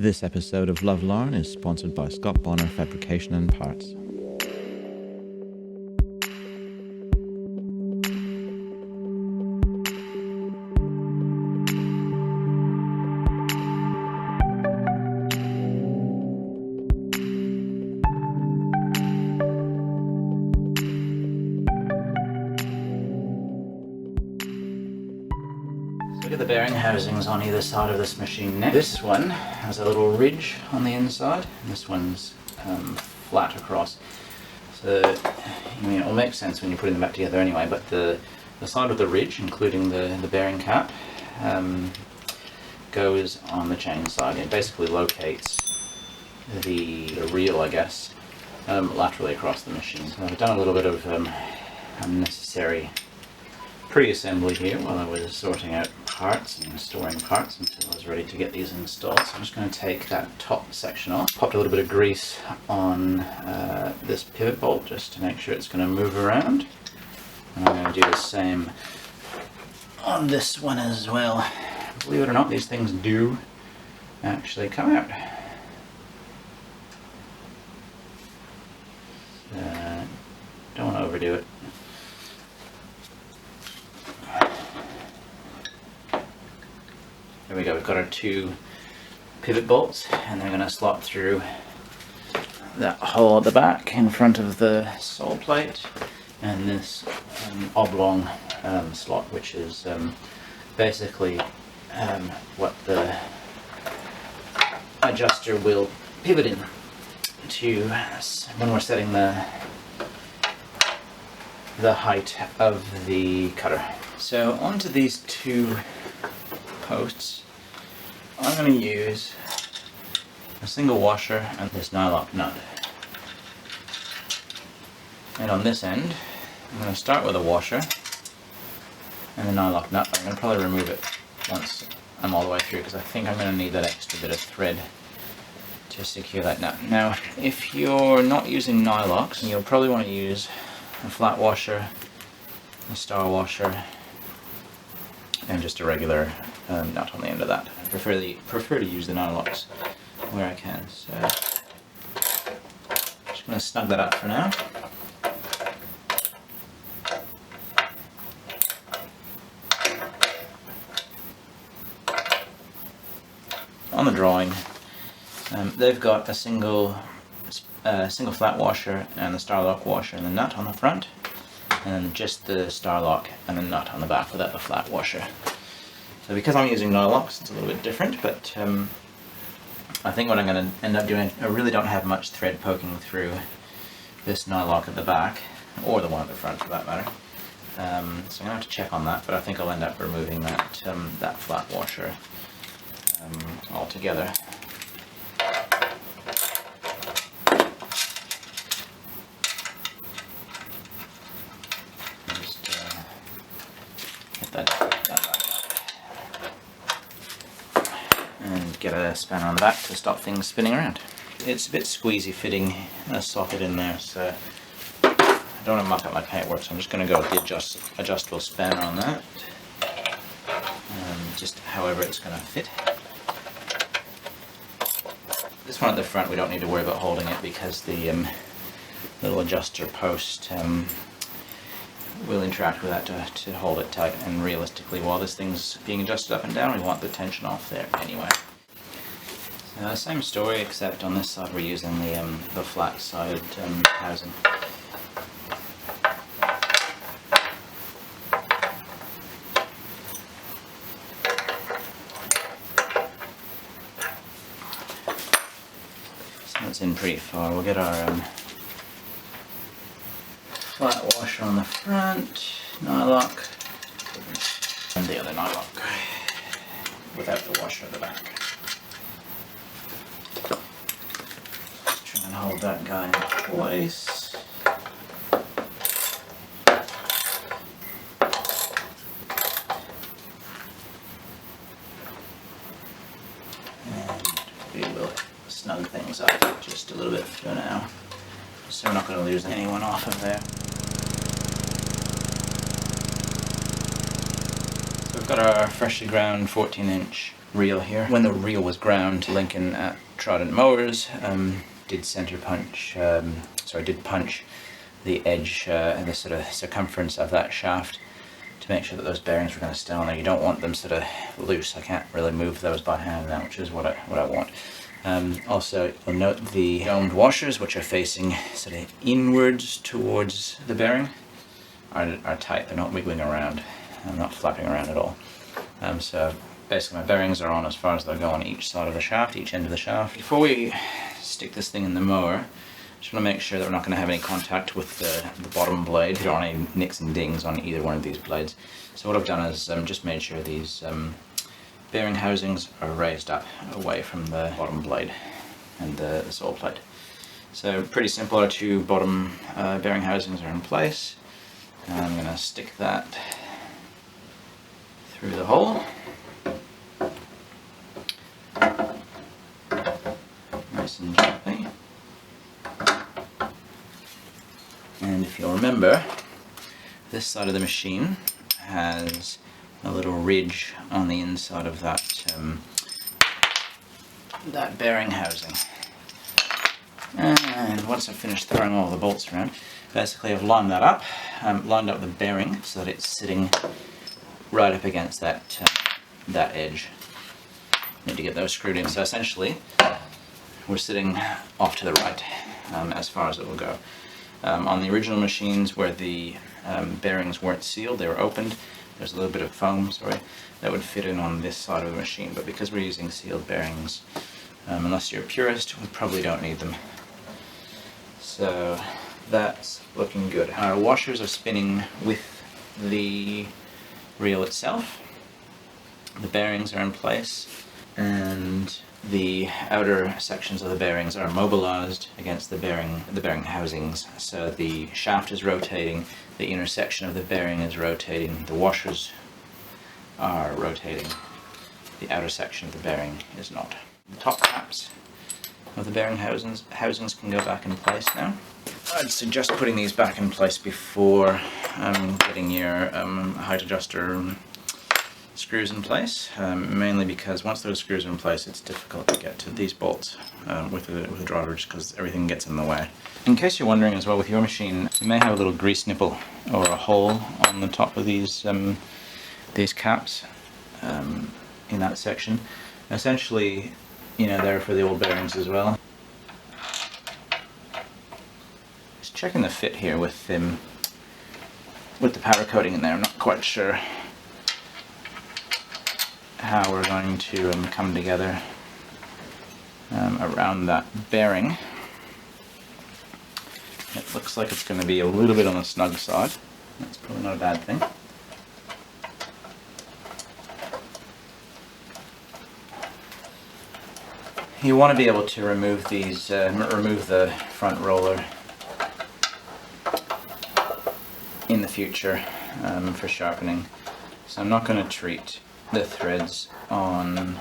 This episode of Love Larn is sponsored by Scott Bonnar Fabrication and Parts. Look at the bearing housings on either side of this machine neck. This one has a little ridge on the inside, and this one's flat across. So, I mean, it'll make sense when you're putting them back together anyway, but the side with the ridge, including the bearing cap, goes on the chain side. It basically locates the reel, I guess, laterally across the machine. So I've done a little bit of unnecessary pre-assembly here while I was sorting out parts and storing parts until I was ready to get these installed. So I'm just going to take that top section off. Popped a little bit of grease on this pivot bolt just to make sure it's going to move around. And I'm going to do the same on this one as well. Believe it or not, these things do actually come out. Don't want to overdo it. There we go, we've got our two pivot bolts, and they're going to slot through that hole at the back in front of the sole plate, and this oblong slot, which is basically what the adjuster will pivot in to when we're setting the height of the cutter. So onto these two posts, I'm going to use a single washer and this nyloc nut. And on this end, I'm going to start with a washer and the nyloc nut. I'm going to probably remove it once I'm all the way through because I think I'm going to need that extra bit of thread to secure that nut. Now, if you're not using nylocs, you'll probably want to use a flat washer, a star washer, and just a regular nut on the end of that. I prefer to use the nylocs where I can. So just going to snug that up for now. On the drawing, they've got a single flat washer and the Starlock washer and the nut on the front, and then just the Starlock and the nut on the back without the flat washer. So because I'm using nylocs, it's a little bit different, but I think what I'm going to end up doing, I really don't have much thread poking through this nyloc at the back, or the one at the front for that matter. So I'm going to have to check on that, but I think I'll end up removing that, that flat washer altogether. Just get that back up. And get a spanner on the back to stop things spinning around. It's a bit squeezy fitting a socket in there, so I don't want to muck up my paintwork, so I'm just going to go with the adjustable spanner on that. Just however it's going to fit. This one at the front, we don't need to worry about holding it because the little adjuster post will interact with that to hold it tight, and realistically while this thing's being adjusted up and down we want the tension off there anyway. So same story, except on this side we're using the flat side housing. So it's in pretty far. We'll get our flat washer on the front, nyloc, and the other nyloc without the washer at the back. Try and hold that guy in place. And we will snug things up just a little bit for now, so we're not going to lose anyone off of there. So we've got our freshly ground 14-inch reel here. When the reel was ground, Lincoln at Trident Mowers did punch the edge and the sort of circumference of that shaft to make sure that those bearings were going to stay on there. You don't want them sort of loose. I can't really move those by hand now, which is what I want. Also, you'll note the domed washers, which are facing sort of inwards towards the bearing, are tight. They're not wiggling around. I'm not flapping around at all. So basically my bearings are on as far as they'll go on each side of the shaft, each end of the shaft. Before we stick this thing in the mower, just want to make sure that we're not going to have any contact with the bottom blade. There aren't any nicks and dings on either one of these blades. So what I've done is just made sure these bearing housings are raised up away from the bottom blade and the sole plate. So pretty simple. Our two bottom bearing housings are in place. And I'm going to stick that through the hole. Nice and gently. And if you'll remember, this side of the machine has a little ridge on the inside of that that bearing housing. And once I've finished throwing all the bolts around, basically I've lined that up, lined up the bearing so that it's sitting right up against that that edge. Need to get those screwed in. So essentially, we're sitting off to the right as far as it will go. On the original machines where the bearings weren't sealed, they were opened, there's a little bit of foam, that would fit in on this side of the machine, but because we're using sealed bearings, unless you're a purist, we probably don't need them. So that's looking good. Our washers are spinning with the reel itself, the bearings are in place, and the outer sections of the bearings are mobilized against the bearing housings. So the shaft is rotating, the inner section of the bearing is rotating, the washers are rotating, the outer section of the bearing is not. The top caps of the bearing housings can go back in place now. I'd suggest putting these back in place before getting your height adjuster screws in place, mainly because once those screws are in place it's difficult to get to these bolts with a driver, just because everything gets in the way. In case you're wondering as well, with your machine you may have a little grease nipple or a hole on the top of these caps in that section. Essentially, you know, they're for the old bearings as well. Just checking the fit here with the powder coating in there. I'm not quite sure how we're going to come together around that bearing. It looks like it's going to be a little bit on the snug side. That's probably not a bad thing. You want to be able to remove these, remove the front roller in the future for sharpening. So I'm not going to treat the threads on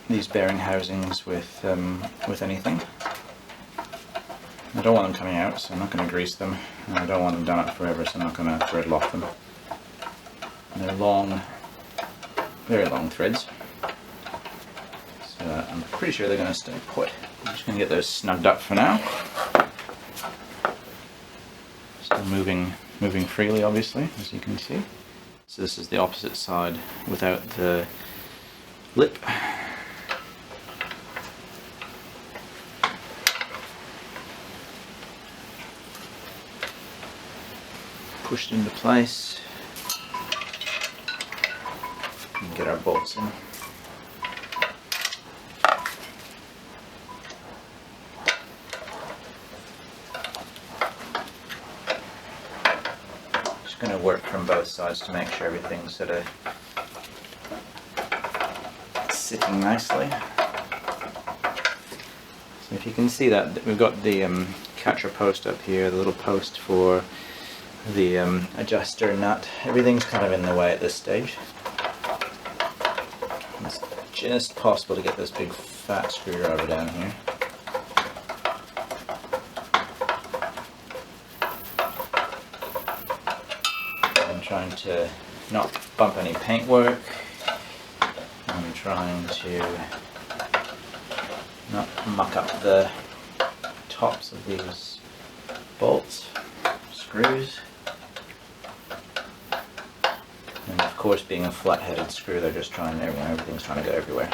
these bearing housings with anything. I don't want them coming out, so I'm not going to grease them. And I don't want them done up forever, so I'm not going to thread lock them. And they're long, very long threads. So I'm pretty sure they're going to stay put. I'm just going to get those snugged up for now. Still moving freely, obviously, as you can see. So this is the opposite side without the lip. Pushed into place. And get our bolts in. Going to work from both sides to make sure everything's sort of sitting nicely. So if you can see that, we've got the catcher post up here, the little post for the adjuster nut. Everything's kind of in the way at this stage. It's just possible to get this big fat screwdriver down here. Trying to not bump any paintwork trying to not muck up the tops of these bolts, screws. And of course, being a flat-headed screw, they're just trying, everything's trying to go everywhere.